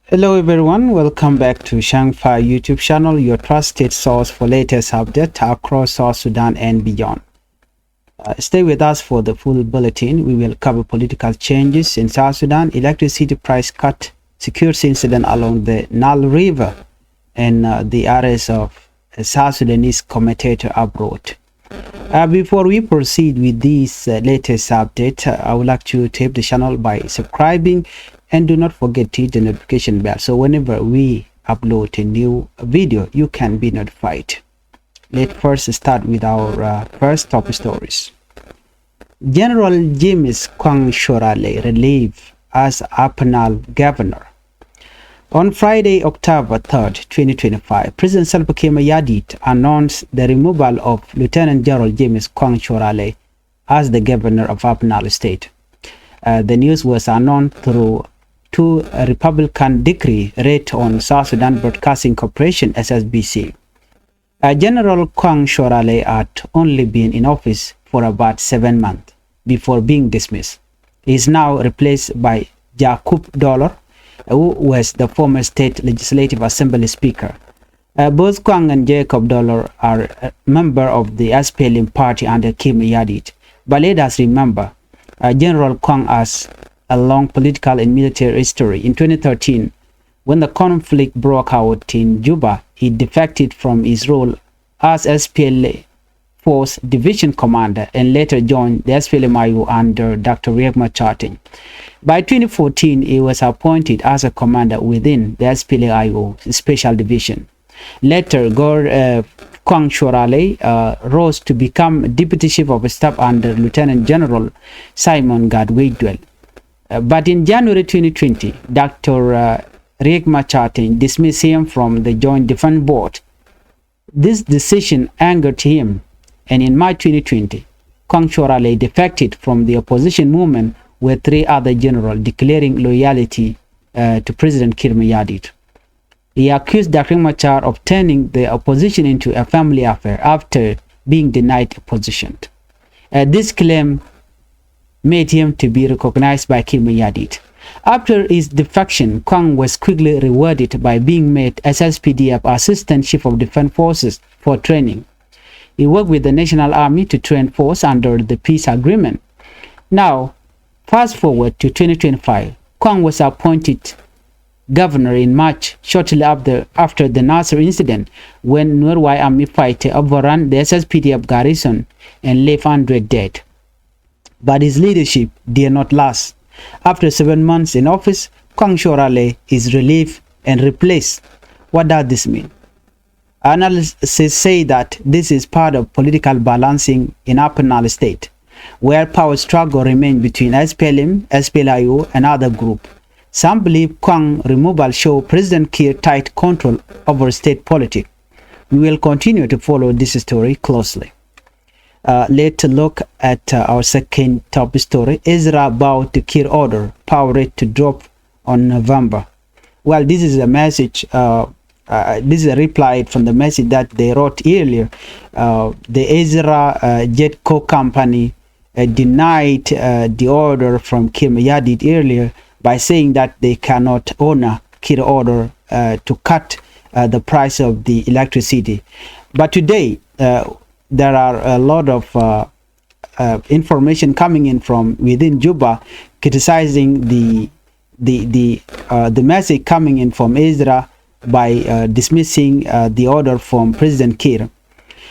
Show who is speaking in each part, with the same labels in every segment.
Speaker 1: Hello everyone, welcome back to Changfied YouTube channel, your trusted source for latest updates across South Sudan and beyond. Stay with us for the full bulletin. We will cover political changes in South Sudan, electricity price cut, security incident along the Nile River, and the arrest of a South Sudanese commentator abroad. Before we proceed with this latest update, I would like to tap the channel by subscribing and do not forget to hit the notification bell so whenever we upload a new video you can be notified. Let's first start with our first top stories. General James Koang relieved as Upper governor. On Friday, October 3rd, 2025, President Salva Kiir announced the removal of Lieutenant General James Koang as the governor of Upper State. The news was announced through two Republican decree read on South Sudan Broadcasting Corporation (SSBC). General Koang had only been in office for about 7 months before being dismissed. He is now replaced by Jacob Dollar, who was the former State Legislative Assembly Speaker. Both Koang and Jacob Dollar are members of the SPLM party under Kiir. But let us remember, General Koang has a long political and military history. In 2013, when the conflict broke out in Juba, he defected from his role as SPLA Force Division Commander and later joined the SPLM-IO under Dr. Riek Machar. By 2014, he was appointed as a commander within the SPLA-IO Special Division. Later, Koang rose to become Deputy Chief of Staff under Lieutenant General Simon Gadwedwell. But in January 2020, Dr. Riek Machar dismissed him from the Joint Defense Board. This decision angered him, and in March 2020, Koang defected from the opposition movement with 3 other generals declaring loyalty to President Kiir. He accused Dr. Machar of turning the opposition into a family affair after being denied a position. This claim made him to be recognized by Kiir. After his defection, Koang was quickly rewarded by being made SSPDF Assistant Chief of Defense Forces for training. He worked with the National Army to train force under the peace agreement. Now, fast forward to 2025, Koang was appointed governor in March, shortly after the Nasser incident, when Norway army fighter overran the SSPDF garrison and left 100 dead. But his leadership did not last. After 7 months in office, Koang is relieved and replaced. What does this mean? Analysts say that this is part of political balancing in Upper State, where power struggle remains between SPLM, SPLIO, and other groups. Some believe Koang removal shows President Kiir tight control over state politics. We will continue to follow this story closely. Let's look at our second top story. Ezra about the Kiir order, power rate to drop on November. Well, this is a message, this is a reply from the message that they wrote earlier. The Ezra Jetco company denied the order from Kiir earlier by saying that they cannot honor Kiir order to cut the price of the electricity. But today, there are a lot of information coming in from within Juba criticizing the message coming in from Ezra by dismissing the order from President Kiir.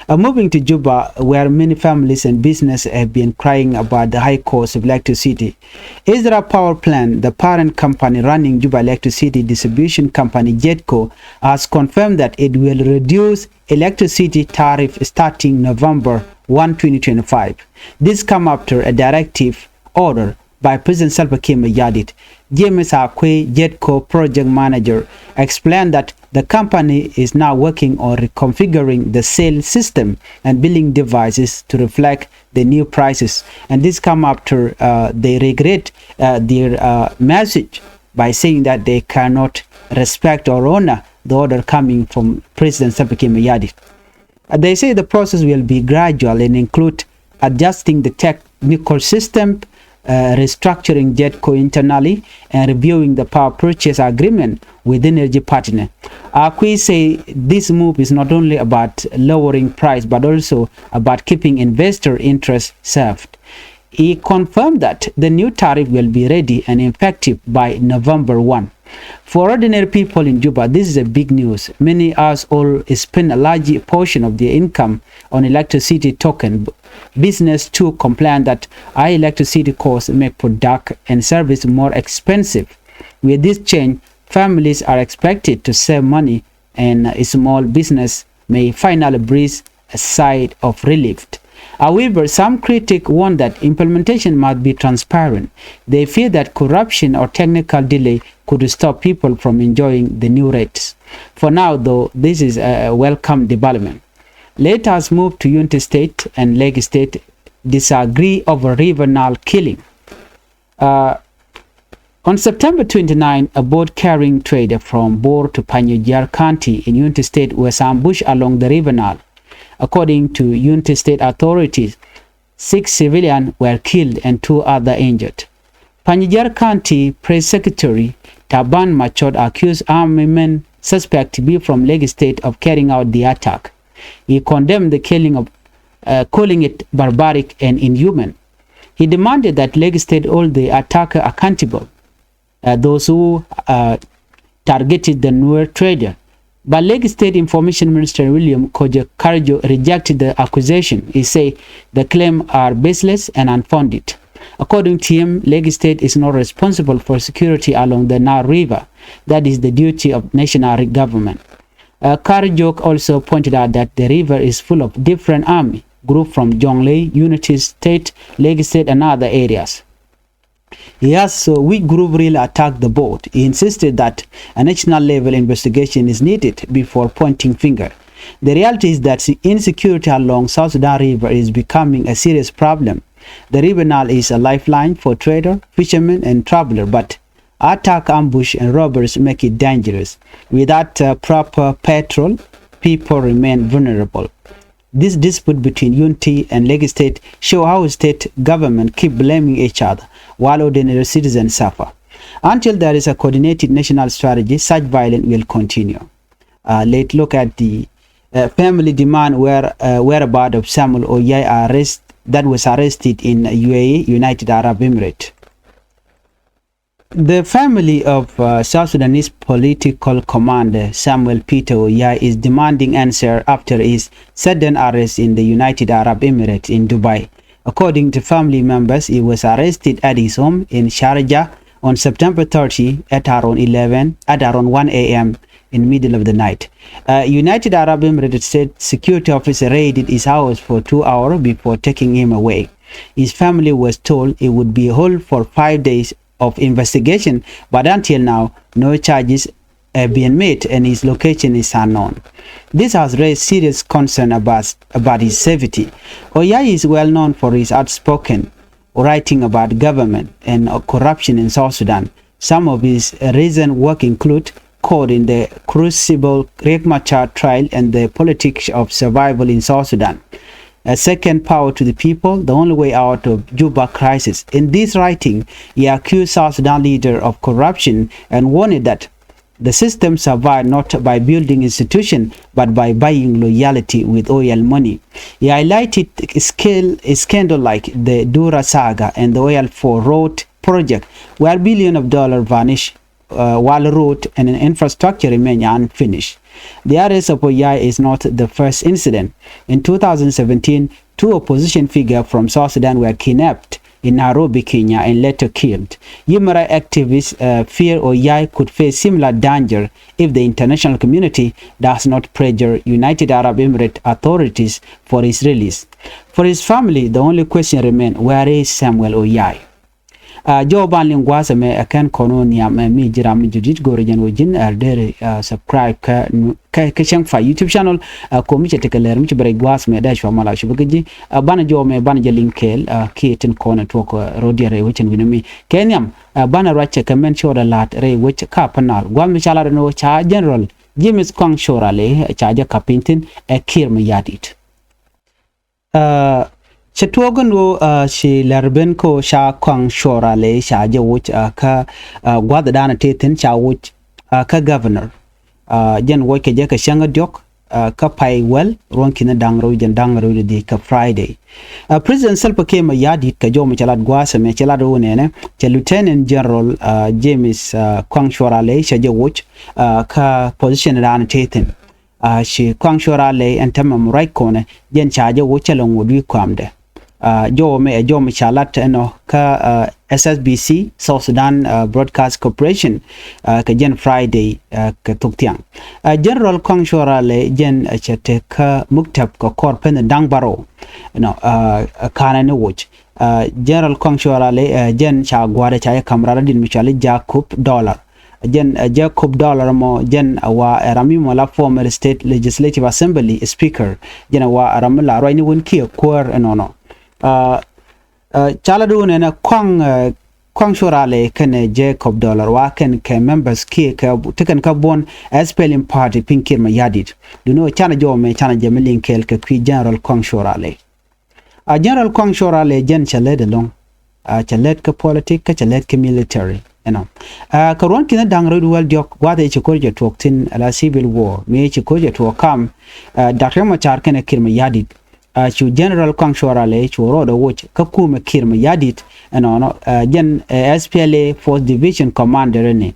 Speaker 1: Moving to Juba, where many families and businesses have been crying about the high cost of electricity. Ezra Power Plant, the parent company running Juba Electricity Distribution Company JETCO, has confirmed that it will reduce electricity tariff starting November 1, 2025. This comes after a directive order by President Salva Kiir. James Ouy, JETCO project manager, explained that the company is now working on reconfiguring the sales system and billing devices to reflect the new prices. And this comes after they regret their message by saying that they cannot respect or honor the order coming from President Salva Kiir. They say the process will be gradual and include adjusting the technical system restructuring JETCO internally, and reviewing the power purchase agreement with energy partner. Ouy say this move is not only about lowering price but also about keeping investor interests served. He confirmed that the new tariff will be ready and effective by November 1. For ordinary people in Juba, this is a big news. Many us all spend a large portion of their income on electricity token. Business too complain that high electricity costs make product and service more expensive. With this change, families are expected to save money, and a small business may finally breathe a sigh of relief. However, some critics warn that implementation must be transparent. They fear that corruption or technical delay could stop people from enjoying the new rates. For now, though, this is a welcome development. Let us move to Unity State and Lake State disagree over River Nile killing. On September 29, a boat carrying trader from Bor to Panyujar County in Unity State was ambushed along the River Nile. According to Unity State authorities, 6 civilians were killed and 2 others injured. Panyujar County Press Secretary Taban Machod accused army men suspect to be from Lake State of carrying out the attack. He condemned the killing of, calling it barbaric and inhuman. He demanded that Lake State hold the attacker accountable, those who targeted the newer trader. But Lake State Information Minister William Kojo rejected the accusation. He said the claims are baseless and unfounded. According to him, Lake State is not responsible for security along the Nile River. That is the duty of national government. Karjok also pointed out that the river is full of different army groups from Jonglei, Unity State, Lake State, and other areas. He asked which group really attacked the boat. He insisted that a national level investigation is needed before pointing finger. The reality is that insecurity along South Sudan River is becoming a serious problem. The River Nile is a lifeline for traders, fishermen, and travelers, but attack, ambush, and robbers make it dangerous. Without proper patrol, people remain vulnerable. This dispute between Unity and Lake State show how state government keep blaming each other while ordinary citizens suffer. Until there is a coordinated national strategy, such violence will continue. Let's look at the family demand whereabouts of Samuel Ouy that was arrested in UAE, United Arab Emirates. The family of South Sudanese political commander Samuel Peter Ouy is demanding answer after his sudden arrest in the United Arab Emirates in Dubai. According to family members, he was arrested at his home in Sharjah on September 30 at around 1 a.m. in middle of the night. United Arab Emirates State security officer raided his house for 2 hours before taking him away. His family was told he would be held for 5 days of investigation, but until now, no charges have been made and his location is unknown. This has raised serious concern about his safety. Oyay is well known for his outspoken writing about government and corruption in South Sudan. Some of his recent work include Caught in the Crucible, Riek Machar trial, and the politics of survival in South Sudan. A second, Power to the People, the only way out of Juba crisis. In this writing, he accused South Sudan leader of corruption and warned that the system survived not by building institutions but by buying loyalty with oil money. He highlighted a scandal like the Dura saga and the Oil for Road project, where billions of dollars vanished while road and infrastructure remain unfinished. The arrest of Oyay is not the first incident. In 2017, 2 opposition figures from South Sudan were kidnapped in Nairobi, Kenya, and later killed. Human rights activists fear Oyay could face similar danger if the international community does not pressure United Arab Emirates authorities for his release. For his family, the only question remains, where is Samuel Ouy? Joe Banling was a can colonia me jiram judit gorijan wajin dere subscribe ka Changfied YouTube channel ko mi chete kaler mi bare gwas me dash mala shubugi bana jo me bana jelinkel keten kona to ko rodiere wichin winami kenyam bana rache comment show the lat re which ka panal gwam mi chala no cha general James Koang shorale cha ja kapintin e kir me yadit Chetogan wo she larben ko sha Koang shora le sha je wuch ka gwada dana tetin sha wuch ka governor jen wo ke je ka shanga diok ka pai well ron kina dangro jen dangro di ka Friday President Salva Kiir yadit ka jomo chalat gwasa me chalat wo nene che Lieutenant General James Koang shora le sha je wuch ka position dana tetin she Koang shora le entama murai kone jen cha je wuch long wo kwamde jo me chalat no ka SSBC South Sudan Broadcast Corporation ka jen Friday ka tuktiang General Koang shora le jen chete ka muktab ka korpen dangbaro no kana ne watch General Koang shora le jen cha gwada cha kamera din michali Jacob dollar jen Jacob dollar mo jen wa rami mo la former state legislative assembly speaker jen wa ramla roi ni won ki kwar no chala du ne Koang shora le ken Jacob dollar wa ken ke members ki ka taken ka bon SPLM party pinkir ma yadit du no chana jo me chana jemelin kel ka ki General Koang shora le General Koang shora le jen chale de long chalet ka politic ka chalet ka military ka ron kina dangro dual diok wa de chiko je toktin la civil war me chiko je to kam Dr. Machar ken kirma yadit chu General Koang shora le chu ro do watch ka kuma kirma yadit jen SPLA 4th Division Commander ne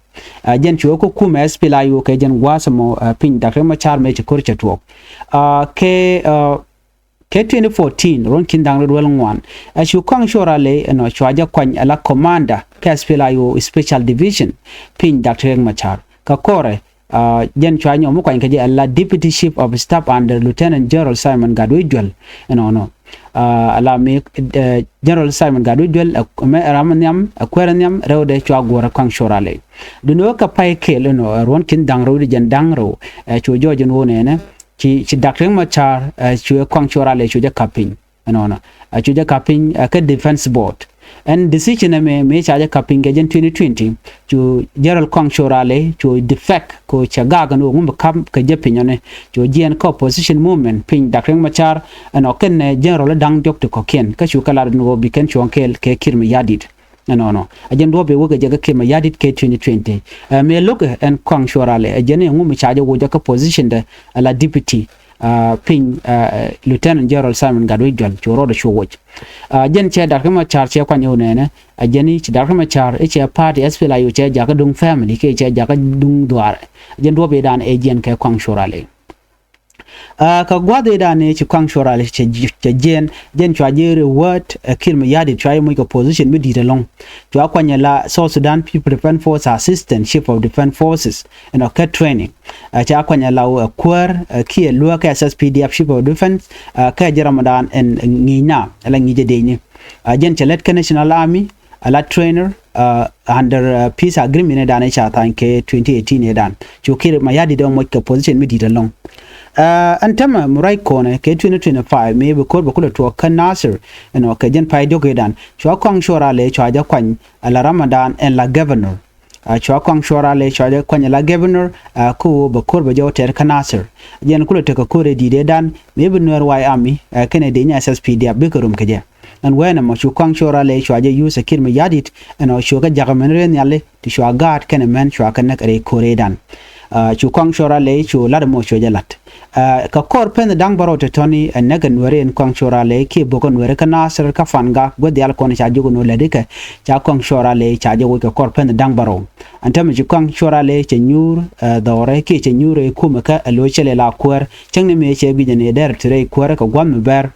Speaker 1: jen chu ko kuma SPLA yu ke jen wasamo pin Dr. Machar me chiko je to ke 2014 ron kin dang ro ngwan chu Koang shora le chu aja kwany ala commander ke SPLA yu special division pin Dr. Machar ka kore jen chwa nyomo kwa nkaje ala deputy chief of staff under Lieutenant General Simon Gadwidwell ala me General Simon Gadwidwell me ramanyam akweranyam rewde chwa gora Koang shora le duno ka pai ke ron kin dangro jen dangro chu jojen wonene ci Dr. Machar chu Koang shora le chu ja kapin chu ja kapin ka defense board and decision me charge kapin ge 2020 chu General Koang shora le chu defect ko chaga no ngum kam ka jepin ne chu gen ko opposition movement pin Dr. Machar ken general dang jok to ken ka chu kala no bi ken chu kel ke kirmi yadit ajen do be woga jaga kirmi yadit ke 2020 me look and Koang shora le ajen ngum charge wo jaka position de la deputy pin Lieutenant General Simon Gadwidwell chu ro do chu watch jen che Dr. Machar che kwanyo ne ajeni che Dr. Machar che party SPLA yu che jaga dung family ke che jaga dung duar jen do be dan jen ke Koang shora le ka gwade da ne ci Koang shora le che jen chwa jere what kirma yadi try mo ko position mi dita long chwa kwanya la South Sudan People Defense Force Assistant Chief of Defense Forces ka training cha kwanya la kwar ki lo ka SSPDF Chief of Defense ka Ramadan en ngina la ngije de ni jen chelet ka National Army ala trainer under peace agreement da ne cha tan ke 2018 ne dan chu kirma yadi da mo ko position mi dita long antama murai kone ke 2025 me be ko bakula to kan Nasir ka jen pai doge dan chwa Koang shora le chwa ja kwany ala Ramadan en la governor chwa Koang shora le chwa ja kwany la governor ko bakor ba jaw ter kan Nasir jen kula te ka kore di de dan me be nor wai ami kene de nya SSPD be ko rum ke je and when mo chu Koang shora le chwa ja use kirma yadit chu ga jagamen ren yalle ti chwa gat kene men chwa kan re kore dan chu Koang shora le chu lad mo chu jalat ka kor pen dang baro te toni nagan were en Koang shora le ki bokon were ka Nasir ka fanga godi al kon cha jogo no ledike cha Koang shora le cha jogo ka kor pen dang baro antam ji Koang shora le che nyur dore ki che nyure kuma ka lo chele la kwar changne me che bi ne der tre kwar ka gwam ber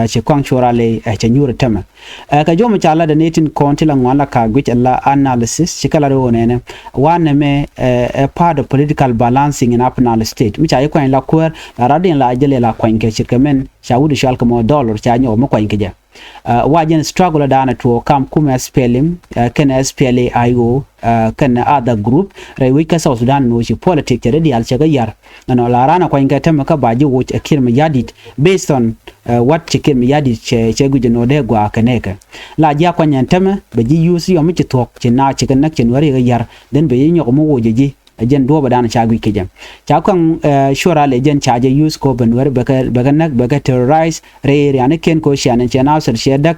Speaker 1: che Koang shora le che nyure tema ka jomo chala da netin konti la ngwala ka gwich la analysis chikala ro nene wan me a part of political balancing in upnal state mi cha yakwan la kwar radin la jele la kwan ke chikamen shawudi shal ka mo dollar cha nyo mo kwan ke ja wajen struggle dana to kam kuma SPLM ken SPLA IO ken other group rewi ka South Sudan no chi politics tere al chaga yar no la rana kwan ke tema ka baji wo kirma yadit based on what kirma yadit che guje no de gwa kaneka la ja kwan tema be ji use yo mi chi tok chi na chi kan nak chi wari ga yar den be nyo mo wo ji jen do badan cha gwi kejem cha kan shura le jen cha je use ko ben wer baka terrorize re ne ken ko shan chen ausar shedak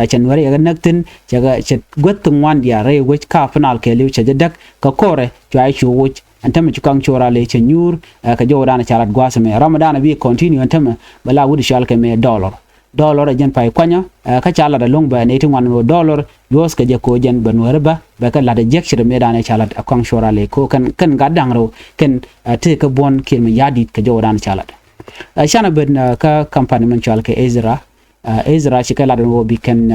Speaker 1: chen wer ya nak tin cha gotun wan dia re which ka final ke liu cha dak ka kore cha chu which antama chukang chora le chen nyur ka jo dana cha lat gwasme ramadan bi continue antama bala wudi shal ke me dollar jen pai kwanya ka chala da long ba ne tin wan dollar yos ka je ko jen ban werba ba ka la da jek shire me dana chala akong shora le ko kan ga dangro ken te ka bon kin me yadit ka jo dana chala shana ben ka company man chal ke ezra shi ka la do bi ken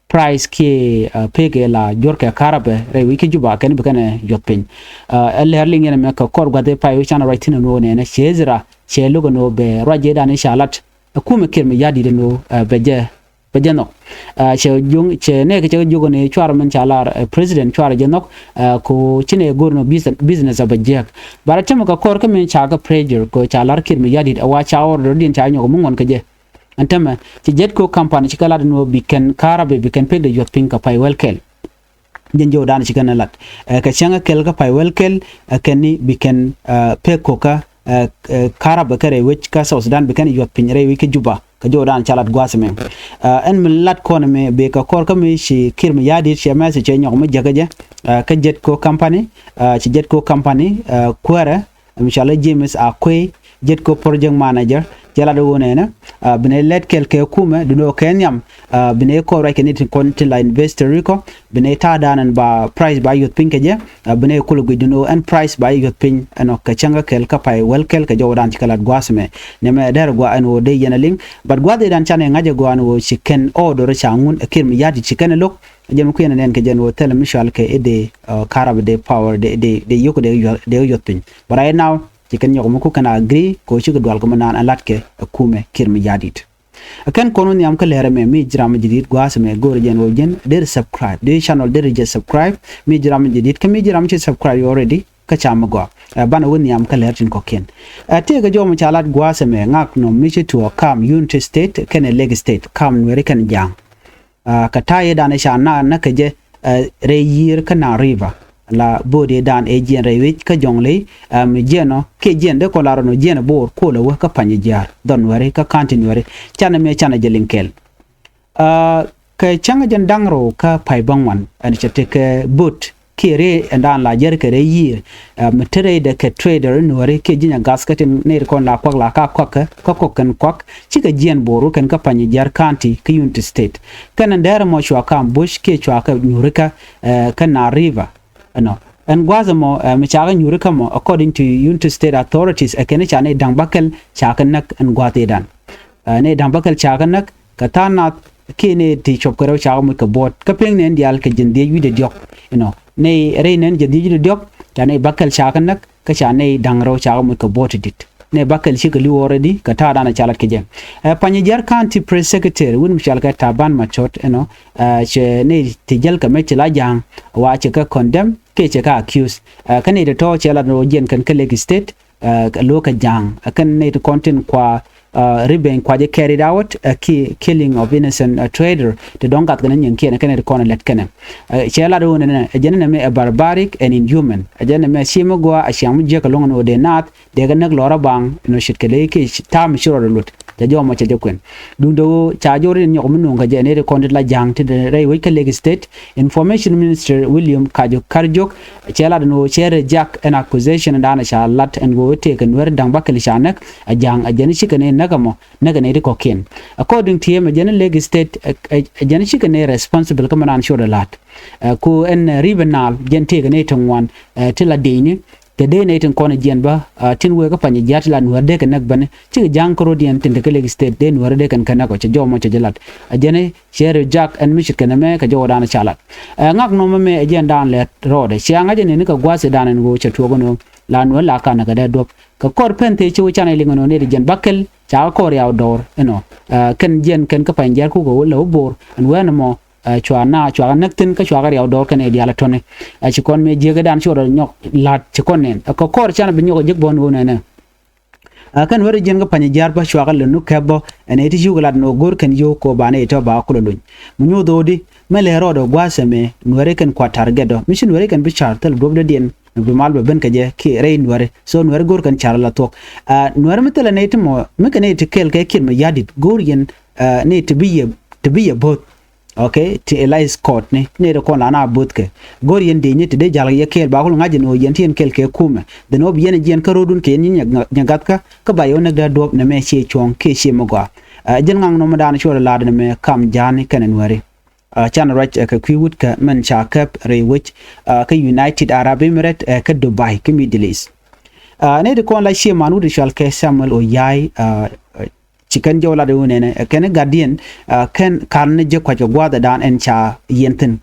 Speaker 1: price ki pege la jorka karabe re wiki juba ken be ken yotpin lerling ene me ka kor gade pai chana right no ne ezra che logo no be raje dana chalat kuma kirme yadi de no beje no che ne ke jogo ne chwar man chalar president chwar jenok ko chine gorno business abajek baratem ka kor ka men chaga pressure ko chalar kirme yadi awa chawor din cha nyogo mungon ke je antama ci jet ko company ci kala no bi ken karabe bi ken pede yot pinka pay welkel jenjo dan ci kana lat ka changa kel ka pay welkel kenni bi ken pe ko ka karabe kare which ka South Sudan bi ken yot pinre wi ke juba ka jodan chalat gwasme en min lat ko me be ka kor ka mi shi kirmi yadi shi ma se chenyo ma jagaje ka jet ko company ci jet ko company kwara inshallah James akwe jet ko project manager jala do wonena bine let kelke kuma duno kenyam bine ko ra kenit konti la investor ko bine ta danan ba price ba yot pinkeje bine kulu guduno and price ba yot pin ano ka changa kel ka pai wel kel ka jodan tikalat gwasme ne me der gwa ano de yenaling but gwa de dan chane ngaje gwa ano chicken order changun kirmi yadi chicken lok jem ko yenen ke jeno tel mishal ke ede karab de power de yoko de yot pin but right now chicken yoko ko kana agree ko chi gdwal ko manan alat ke kume kirmi yadit akan kono ni am ka lere me mi jram jidit gwas me gor jen wo jen der subscribe de channel der je subscribe mi jram jidit ke mi jram chi subscribe already ka chama go bana woni am ka lere tin ko ken te ga jomo chalat gwas me ngak no mi chi to kam unity state ken leg state kam were kan jang ka taye dane shana na ke je re yir kana river la bode dan e jen rewit ka jongle mi jeno ke jen de ko laro no jen bor ko lo ka panye jar don ware ka kantin ware chana me chana jelinkel ka changa jen dangro ka pai bangwan an chete ke but kire ndan la jer kere yi metere de ke trader no ware ke jinya gaskatin ne ko la kwak la ka kwak chi ka jen boru kan ka panye jar kanti ka unity state kan ndara mo chwa kam bush ke chwa ka nyurika kana river no and gwazamo michaga nyurika mo according to unity state authorities akene chane dangbakel chakanak and gwatedan ne dangbakel chakanak katana kene ti chop karo chagam ka bot kapeng ne ndial ke jinde wi de diok ne reinen jinde de diok chane bakel chakanak ka chane dangro chagam ka bot dit ne bakel shi kali already ka ta dana chalat ke jem panyajar county press secretary won michal ka taban machot che ne tijal ka me chila jang wa che ka condemn ke che ka accuse kan ne to chela no jen kan ka leg state lo ka jang kan ne to content kwa ribbon kwa je carried out killing of innocent trader to don't got ganan yen ken kan ko na let kan chela do ne jen me barbaric and inhuman jen me shimo go a shamu je ka longo de nat de ga nak lora bang no shit ke le ke tam shiro lut ja jo mo che je kwen dundo cha jori nyok mun nga je ne de content la jang te re we ka leg state information minister William Karjok chela no chere jack an accusation and ana sha lat and go take and wer dang bakali shanak a jang a jen shi kan nagamo nagane ri koken according to him general leg state general shikane responsible come on sure lot ko en ribenal gente gane tongwan tila deni te de ne tin kona jenba tin we ka panye jatla nu de kan nagban ci jang ko rodien tin de leg state de nu de kan kanako ci jomo ci jelat jene share jack and mishit kan me ka jodana chalat ngak no me agenda le rode ci anga jene ni ka gwase danan go ci togono la nu la kana ga de dop ka kor pente ci wuchana lingono ne de jen bakel cha kor yaw dor kan jen kan ka panjar ku go lo bor an wana mo chwa naktin ka chwa gar yaw dor kan e diala tone ci kon me jega dan choro nyok lat ci kon nen ka kor chana bi nyoko jeg bon wona ne kan wari jen ga panjar ba chwa gal nu kebo ene ti jugala no gor kan yo ko bane to ba ku luñ mu nyu dodi mele rodo gwaseme nuare kan kwatar gedo mission wari kan bi chartel dobde den bi mal ben ka je ki re nware so nware gor kan charla tok nware mitala ne timo mekane te kel ke kin ma yadit gor yen ne to be a both okay to Elias court ne de kon lana both ke gor yen de nyete de jal ye kel ba ko ngaje no yen tin kel ke kuma de no bi yen jen karodun ke yen nyagat ka ba yo ne da dob ne me che chong ke che mo gwa jen ngang no madan shora la de me kam jani kan nware chana right ka kwiwut ka man cha kap re which ka United Arab Emirates ka Dubai ka Middle East ne de kon la she manu de shal ke Samuel Ouy chicken jola de ne ken guardian ken karne je kwa gwada dan en cha yenten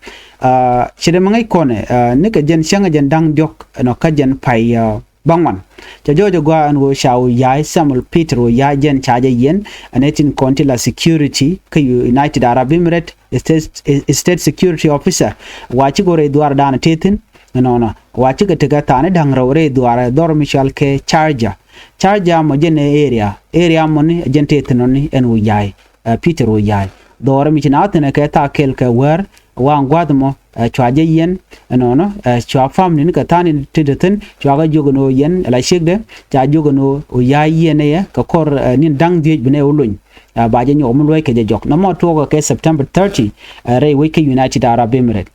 Speaker 1: chede mangai kone ne ka jen shanga jen dang jok no ka jen pai bangwan cha jojo gwa an go sha Ouy Samuel Peter Ouy jen cha je yen anetin kontila security ka United Arab Emirates state security officer wachi gore duar dan tetin no wachi ka tega tane dang rawre duar dor michal ke charger mo jene area mo ni jente tenoni en Ouy Peter Ouy dor mi chinatene ke ta kel ke wer wan gwadmo chwaje yen no chwa family ni ka tani tideten chwa jogono yen la shegde cha jogono Ouy yen ye ka kor nin dang die bene ulun ba je nyom loy ke jok no mo to ke September 30 re we ke United Arab Emirates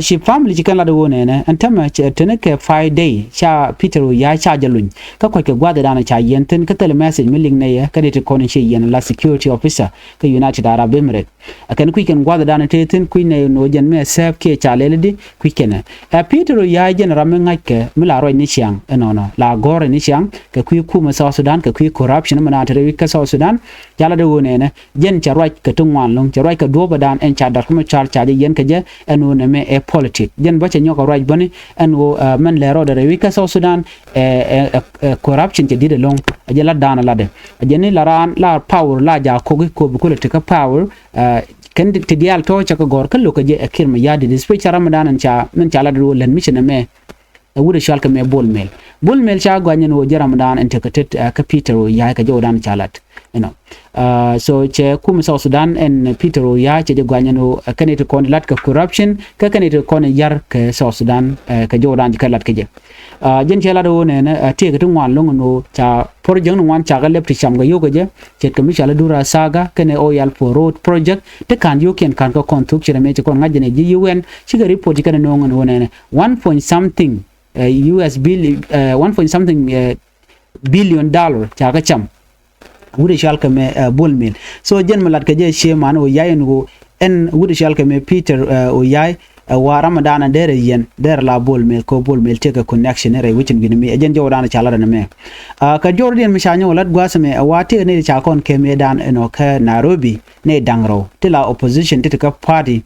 Speaker 1: she family chikan la do ne antama tene ke 5 day cha Peter Ouy cha jalun ka ko ke gwada dana cha yenten ka tele message milling ne ya ka de ko ne she yen la security officer ke United Arab Emirates akan ku ken gwada dana teten ku ne no jen me sef ke cha leledi ku ken Peter Ouy jen ramen ngake mila ro ni chiang no la gore ni chiang ka ku ma South Sudan ka ku corruption mana tere ka South Sudan jala de ne jen cha right ka tungwan long cha right ka do badan en cha dar kuma cha yen ka je enu ne me politic jen ba cha nyoka right bani enu man le ro de ka South Sudan corruption ke dide long ajela dana lade ajeni laran la power la ja ko ko te ka power kan te dial to cha ka gor ka lo ka je akir ma yadi dis pe cha ramadan en cha men cha la do len mission me wude shalka me bol mel cha gwanyen wo ramadan en te ka Peter Ouy ka jodan chalat so che kum South Sudan en Peter Ouy che gwanyen wo kanete kon lat ka corruption ka kanete kon yar ka South Sudan ka jodan ka lat ka je jen chela do ne te ka tungwan long no cha project no wan cha ga lep ti cham ga yoga je che ka mi chala dura saga kene oil for road project te kan yo ken kan ka kontuk che me che kon ngajene ji UN chi ga report ka no ngon ne 1 something US bill 1 point something billion dollar cha ga cham wude shalka me bol mil so jen malat ka je she man Ouy ngo en wude shalka me Peter Ouy wa ramadan dere yen der la bol mil ko bol mil te ka connection re wichin gini mi jen jawdana chala na me ka jordan mi shanyo lat gwasame wate ne cha kon ke medan eno ka Nairobi ne dangro tila opposition te ka party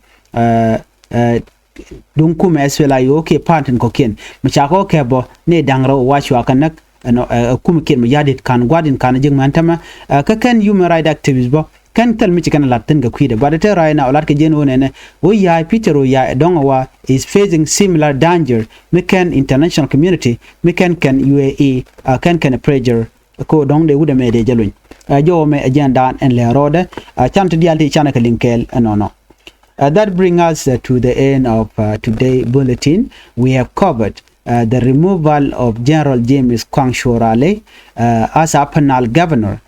Speaker 1: dun kuma eswela yo ke pattern ko ken mi cha ko ke bo ne dangro wa shwa kanak no kuma ken mi yadit kan gwadin kan jing mantama ka kan human right activists bo kan tel mi kan latin ga kuide ba te rai na olat ke jen wonene Ouy Peter Ouy donwa is facing similar danger me kan international community me kan UAE kan pressure ko dong de wude me de jalun jo me agenda en le rode chant dialti chana ka linkel no that brings us to the end of today's bulletin. We have covered the removal of General James Koang as a penal governor.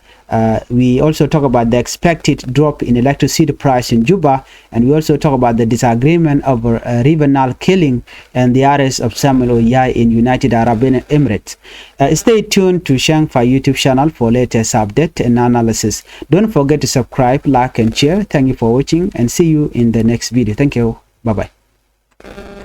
Speaker 1: We also talk about the expected drop in electricity price in Juba, and we also talk about the disagreement over River Nile killing and the arrest of Samuel Ouy in United Arab Emirates. Stay tuned to Changfied YouTube channel for latest update and analysis. Don't forget to subscribe, like, and share. Thank you for watching, and see you in the next video. Thank you. Bye bye.